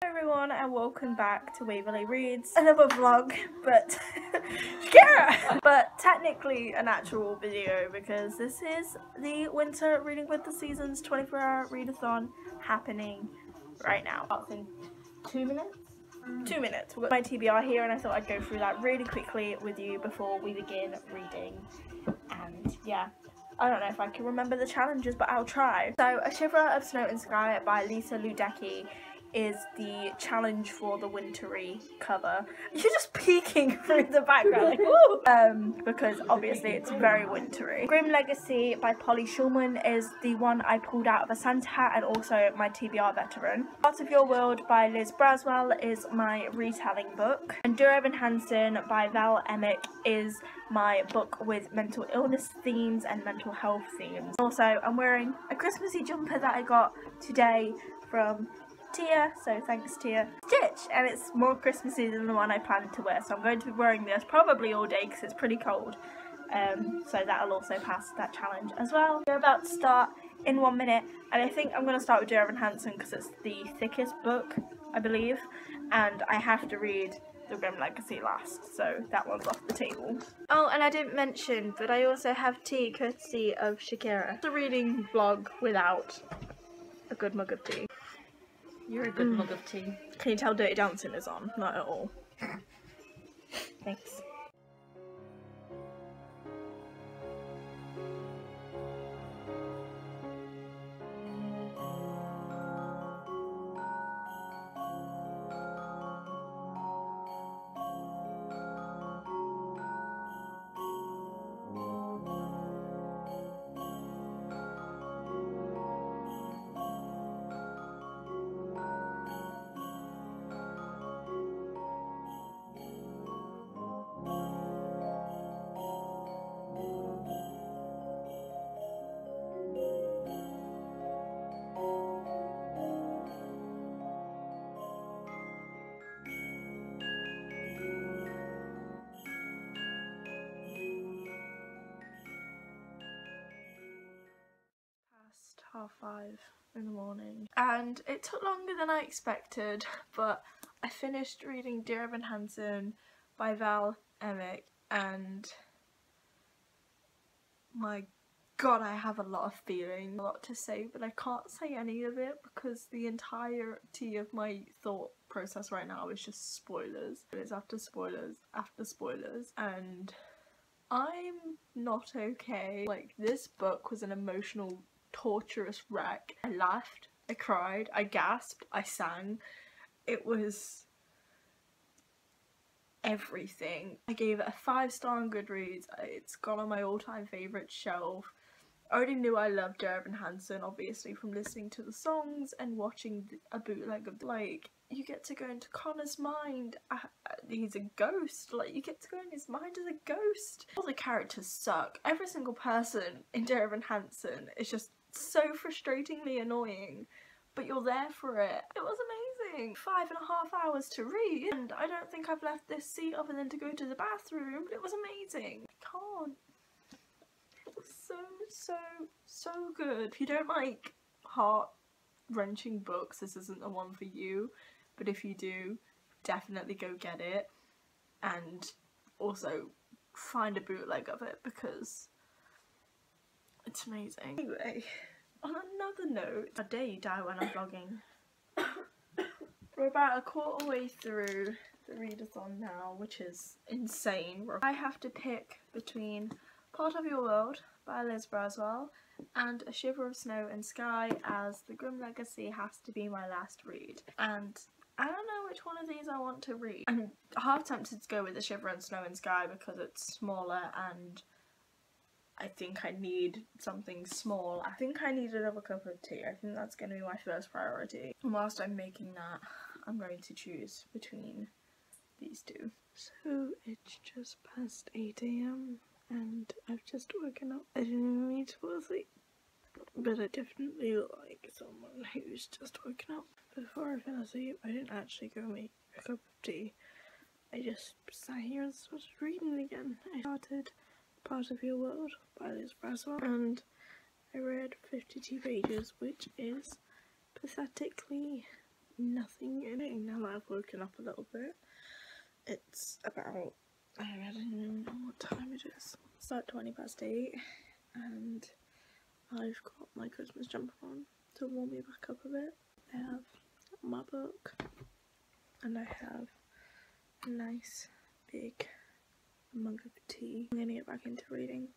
Hello everyone and welcome back to WaverlyReads. Another vlog, but Shakira! But technically an actual video because this is the Winter Reading with the Seasons 24-hour readathon happening right now. That's in 2 minutes? 2 minutes. We've got my TBR here and I thought I'd go through that really quickly with you before we begin reading. And yeah, I don't know if I can remember the challenges, but I'll try. So, A Shiver of Snow and Sky by Lisa Ludecki is the challenge for the wintry cover. You're just peeking through the background, like, woo! Because obviously it's very wintry. Grim Legacy by Polly Shulman is the one I pulled out of a Santa hat and also my TBR veteran. Part of Your World by Liz Braswell is my retelling book. And Dear Evan Hansen by Val Emick is my book with mental illness themes and mental health themes. Also, I'm wearing a Christmassy jumper that I got today from Tia, so thanks Tia. Stitch, and it's more Christmassy than the one I planned to wear, so I'm going to be wearing this probably all day because it's pretty cold. So that'll also pass that challenge as well. We're about to start in 1 minute, and I think I'm going to start with Dear Evan Hansen because it's the thickest book, I believe, and I have to read The Grim Legacy last, so that one's off the table. Oh, and I didn't mention, but I also have tea courtesy of Shakira. It's a reading vlog without a good mug of tea. You're a good mug of tea. Can you tell Dirty Dancing is on? Not at all. Thanks. Past 5:30 in the morning, and it took longer than I expected, but I finished reading Dear Evan Hansen by Val Emick, and my god, I have a lot of feeling, a lot to say, but I can't say any of it because the entirety of my thought process right now is just spoilers. It's after spoilers after spoilers, and I'm not okay. Like, this book was an emotional, torturous wreck. I laughed, I cried, I gasped, I sang. It was everything. I gave it a 5-star on Goodreads. It's gone on my all-time favourite shelf. I already knew I loved Dear Evan Hansen, obviously, from listening to the songs and watching a bootleg of, like, you get to go into Connor's mind. He's a ghost. Like, you get to go in his mind as a ghost. All the characters suck. Every single person in Dear Evan Hansen is just so frustratingly annoying, but you're there for it. It was amazing. 5.5 hours to read, and I don't think I've left this seat other than to go to the bathroom, but it was amazing. I can't. It was so good. If you don't like heart-wrenching books, this isn't the one for you, but if you do, definitely go get it, and also find a bootleg of it because it's amazing. Anyway, on another note, how dare you die when I'm vlogging. We're about a quarter way through the readathon now, which is insane. I have to pick between Part of Your World by Liz Braswell and A Shiver of Snow and Sky, as The Grim Legacy has to be my last read. And I don't know which one of these I want to read. I'm half tempted to go with A Shiver of Snow and Sky because it's smaller and I think I need something small. I think I need another cup of tea. I think that's going to be my first priority. And whilst I'm making that, I'm going to choose between these two. So it's just past 8 AM and I've just woken up. I didn't even mean to fall asleep, but I definitely look like someone who's just woken up. Before I fell asleep, I didn't actually go make a cup of tea. I just sat here and started reading again. I started Part of Your World by Liz Braswell, and I read 52 pages, which is pathetically nothing in it. Now that I've woken up a little bit, it's about, I don't even know what time it is. It's like 8:20, and I've got my Christmas jumper on to warm me back up a bit. I have my book, and I have a nice big mug of tea. I'm gonna get back into reading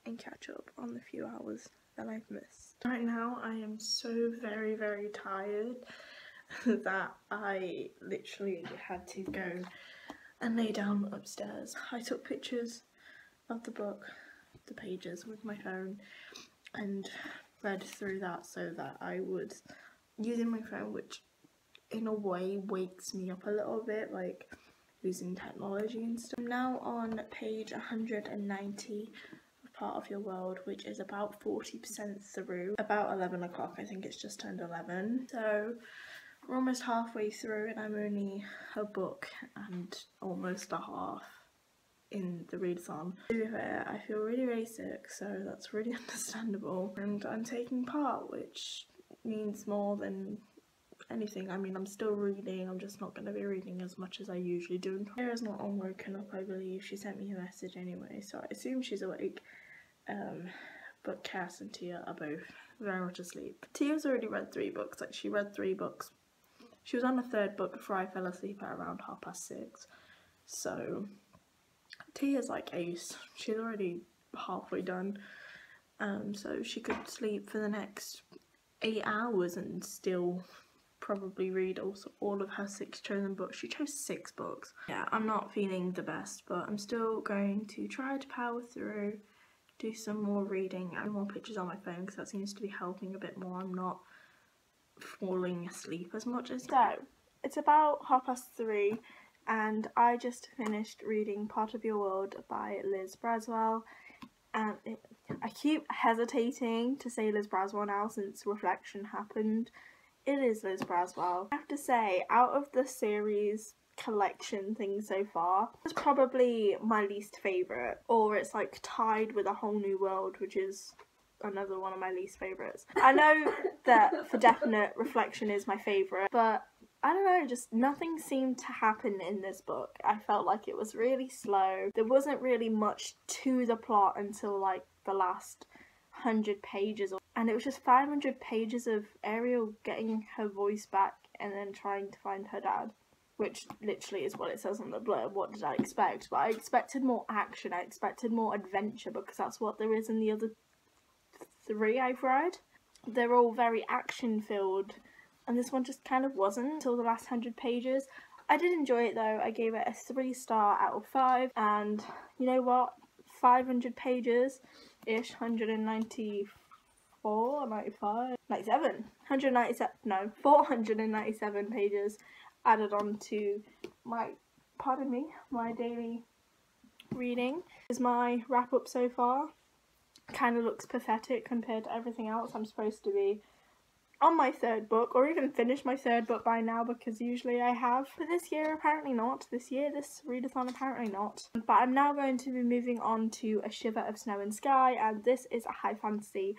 and catch up on the few hours that I've missed. Right now I am so very tired that I literally had to go and lay down upstairs. I took pictures of the book, the pages, with my phone and read through that so that I would, using my phone, which in a way wakes me up a little bit, like using technology and stuff. I'm now on page 190 of Part of Your World, which is about 40% through. About 11 o'clock, I think it's just turned 11. So we're almost halfway through and I'm only a book and almost a half in the readathon. To be fair, I feel really sick, so that's really understandable. And I'm taking part, which means more than anything. I mean, I'm still reading, I'm just not going to be reading as much as I usually do. Tara's not on woken up, I believe. She sent me a message anyway, so I assume she's awake. But Cass and Tia are both very much asleep. Tia's already read 3 books, like she read 3 books. She was on the 3rd book before I fell asleep at around 6:30. So Tia's like ace. She's already halfway done. So she could sleep for the next 8 hours and still probably read also all of her 6 chosen books. She chose 6 books. Yeah, I'm not feeling the best, but I'm still going to try to power through, do some more reading and more pictures on my phone because that seems to be helping a bit more. I'm not falling asleep as much as. So it's about 3:30 and I just finished reading Part of Your World by Liz Braswell, and I keep hesitating to say Liz Braswell now since Reflection happened. It is Liz Braswell. I have to say, out of the series collection thing so far, it's probably my least favourite, or it's like tied with A Whole New World, which is another one of my least favourites. I know that for definite Reflection is my favourite, but I don't know, just nothing seemed to happen in this book. I felt like it was really slow. There wasn't really much to the plot until like the last 100 pages, and it was just 500 pages of Ariel getting her voice back and then trying to find her dad, which literally is what it says on the blurb. What did I expect? But I expected more action, I expected more adventure, because that's what there is in the other 3 I've read. They're all very action filled, and this one just kind of wasn't until the last 100 pages. I did enjoy it though. I gave it a 3-star out of 5, and you know what? 500 pages ish, 194, 95, 97, 197, no, 497 pages added on to my, pardon me, my daily reading. Is my wrap up so far. Kind of looks pathetic compared to everything else. I'm supposed to be on my 3rd book, or even finished my 3rd book by now, because usually I have. But this year apparently not. This readathon apparently not. But I'm now going to be moving on to A Shiver of Snow and Sky, and this is a high fantasy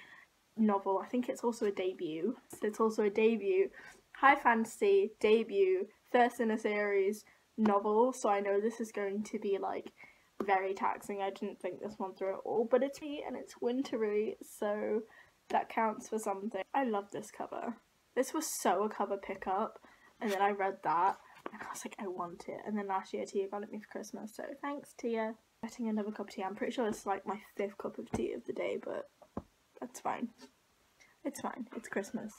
novel. I think it's also a debut. So it's also a debut high fantasy debut, first in a series novel, so I know this is going to be like very taxing. I didn't think this one through at all, but it's me and it's wintry, so that counts for something. I love this cover. This was so a cover pickup, and then I read that and I was like, I want it. And then last year Tia got it me for Christmas, so thanks Tia. Getting another cup of tea. I'm pretty sure it's like my 5th cup of tea of the day, but that's fine. It's fine. It's Christmas.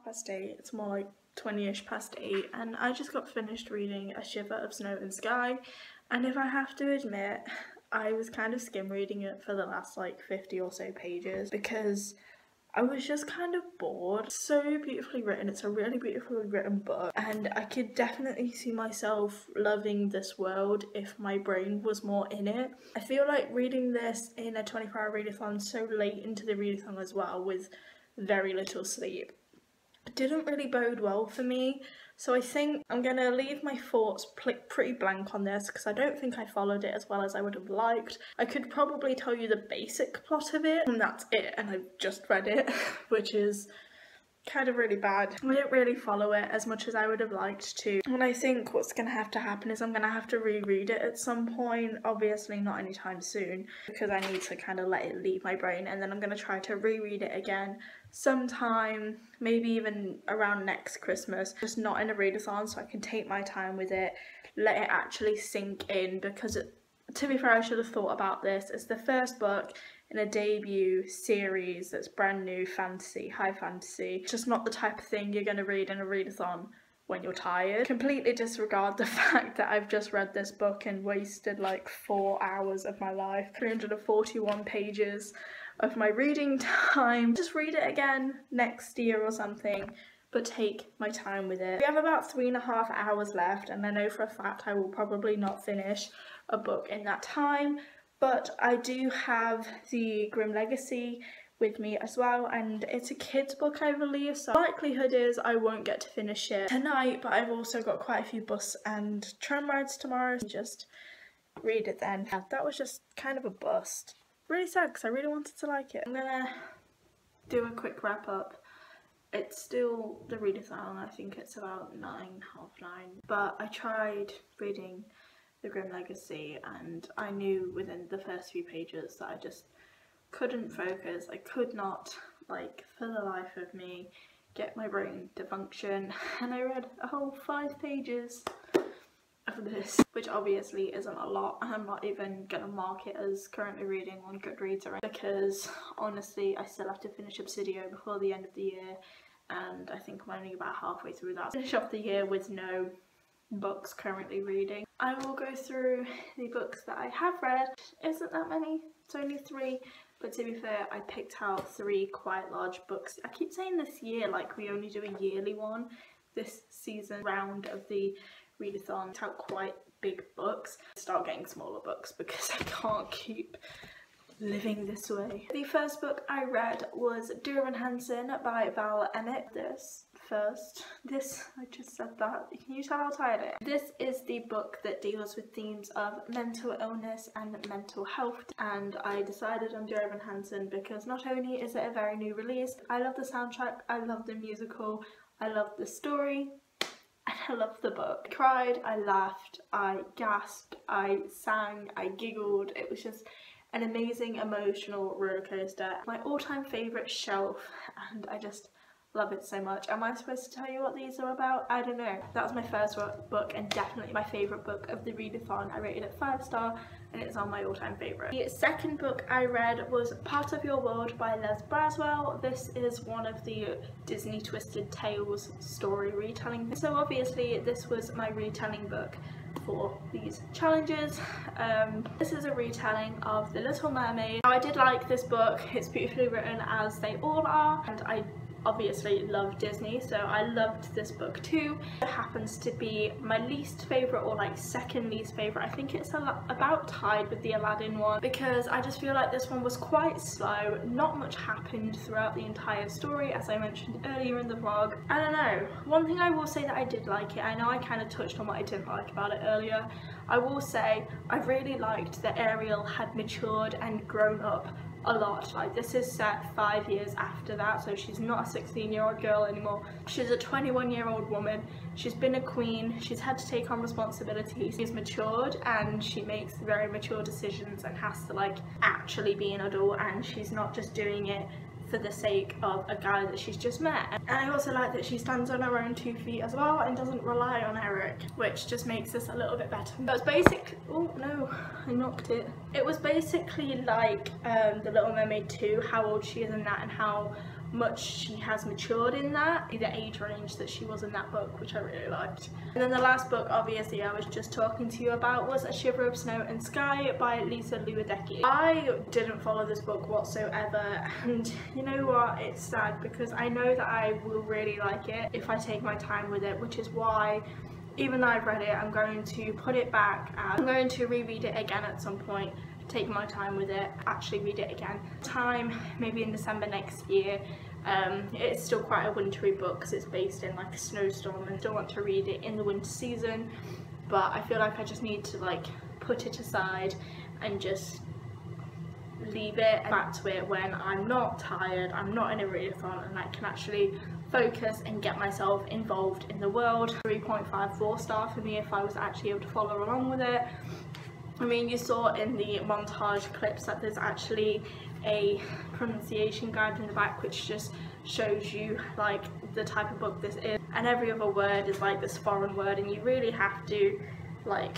Past 8, it's more like 20ish past 8, and I just got finished reading A Shiver of Snow and Sky, and if I have to admit, I was kind of skim reading it for the last like 50 or so pages because I was just kind of bored. So beautifully written. It's a really beautifully written book, and I could definitely see myself loving this world if my brain was more in it. I feel like reading this in a 24-hour readathon so late into the readathon as well with very little sleep didn't really bode well for me. So I think I'm going to leave my thoughts pretty blank on this because I don't think I followed it as well as I would have liked. I could probably tell you the basic plot of it and that's it, and I've just read it, which is kind of really bad. I didn't really follow it as much as I would have liked to, and I think what's going to have to happen is I'm going to have to reread it at some point, obviously not anytime soon because I need to kind of let it leave my brain, and then I'm going to try to reread it again sometime, maybe even around next Christmas, just not in a readathon so I can take my time with it, let it actually sink in, because to be fair I should have thought about this. It's the first book in a debut series that's brand new fantasy, high fantasy. It's just not the type of thing you're going to read in a readathon when you're tired. Completely disregard the fact that I've just read this book and wasted like 4 hours of my life, 341 pages of my reading time. Just read it again next year or something, but take my time with it. We have about 3.5 hours left, and I know for a fact I will probably not finish a book in that time, but I do have the Grim Legacy with me as well, and it's a kid's book I believe, so likelihood is I won't get to finish it tonight, but I've also got quite a few bus and tram rides tomorrow, so just read it then. That was just kind of a bust. Really sad because I really wanted to like it. I'm gonna do a quick wrap up. It's still the readathon, I think it's about 9, half 9, but I tried reading the Grim Legacy and I knew within the first few pages that I just couldn't focus. I could not, like, for the life of me, get my brain to function, and I read a whole 5 pages of this, which obviously isn't a lot, and I'm not even gonna mark it as currently reading on Goodreads or anything, because honestly I still have to finish Obsidio before the end of the year, and I think I'm only about halfway through that. Finish off the year with no books currently reading. I will go through the books that I have read. Isn't that many? It's only 3, but to be fair I picked out 3 quite large books. I keep saying this year like we only do a yearly one. This season round of the readathon, out quite big books. Start getting smaller books because I can't keep living this way. The first book I read was Dear Hansen by Val Emmett. I just said that. Can you tell how tired I am? This is the book that deals with themes of mental illness and mental health, and I decided on Dear Hansen because not only is it a very new release, I love the soundtrack, I love the musical, I love the story, and I love the book. I cried, I laughed, I gasped, I sang, I giggled. It was just an amazing emotional roller coaster. My all-time favourite shelf, and I just love it so much. Am I supposed to tell you what these are about? I don't know. That was my first book and definitely my favourite book of the readathon. I rated it 5-star and it's on my all-time favourite. The second book I read was Part of Your World by Les Braswell. This is one of the Disney Twisted Tales story retelling. So obviously this was my retelling book for these challenges. This is a retelling of The Little Mermaid. Now, I did like this book. It's beautifully written as they all are, and I obviously love Disney, so I loved this book too. It happens to be my least favourite, or like second least favourite. I think it's about tied with the Aladdin one, because I just feel like this one was quite slow. Not much happened throughout the entire story, as I mentioned earlier in the vlog. I don't know. One thing I will say that I did like it, I know I kind of touched on what I didn't like about it earlier. I will say I really liked that Ariel had matured and grown up a lot. Like, this is set 5 years after that, so she's not a 16-year-old girl anymore. She's a 21-year-old woman. She's been a queen. She's had to take on responsibilities. She's matured and she makes very mature decisions and has to like actually be an adult, and she's not just doing it for the sake of a guy that she's just met. And I also like that she stands on her own 2 feet as well and doesn't rely on Eric, which just makes this a little bit better. It was basic. Oh no, I knocked it. It was basically like The Little Mermaid 2, how old she is in that and how much she has matured in that, the age range that she was in that book, which I really liked. And then the last book, obviously, I was just talking to you about was A Shiver of Snow and Sky by Lisa Luedecki. I didn't follow this book whatsoever, and you know what, it's sad because I know that I will really like it if I take my time with it, which is why, even though I've read it, I'm going to put it back and I'm going to reread it again at some point, take my time with it, actually read it again. Maybe in December next year. It's still quite a wintry book because it's based in like a snowstorm, and I still want to read it in the winter season, but I feel like I just need to like put it aside and just leave it back to it when I'm not tired, I'm not in a readathon, and I can actually focus and get myself involved in the world. 3.54 star for me if I was actually able to follow along with it. I mean, you saw in the montage clips that there's actually a pronunciation guide in the back which just shows you like the type of book this is, and every other word is like this foreign word, and you really have to like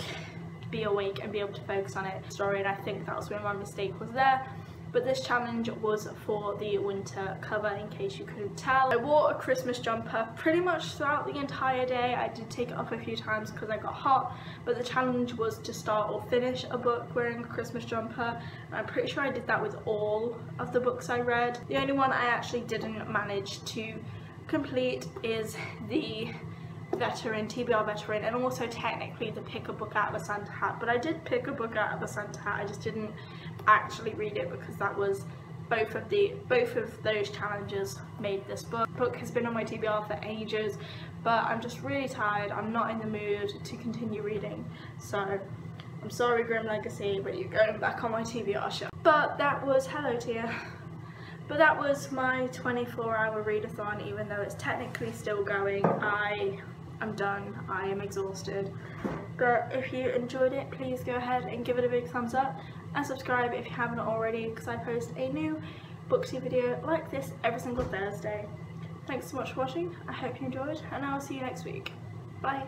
be awake and be able to focus on it. Story, and I think that was where my mistake was there. But this challenge was for the winter cover, in case you couldn't tell. I wore a Christmas jumper pretty much throughout the entire day. I did take it off a few times because I got hot, but the challenge was to start or finish a book wearing a Christmas jumper. And I'm pretty sure I did that with all of the books I read. The only one I actually didn't manage to complete is the TBR veteran, and also technically the pick a book out of a Santa hat, but I did pick a book out of a Santa hat. I just didn't actually read it because that was both of those challenges made this book. The book has been on my TBR for ages, but I'm just really tired. I'm not in the mood to continue reading, so I'm sorry Grim Legacy, but you're going back on my TBR show. But that was hello Tia. But that was my 24-hour readathon, even though it's technically still going. I'm done, I am exhausted. But if you enjoyed it, please go ahead and give it a big thumbs up and subscribe if you haven't already, because I post a new booksy video like this every single Thursday. Thanks so much for watching, I hope you enjoyed, and I will see you next week. Bye!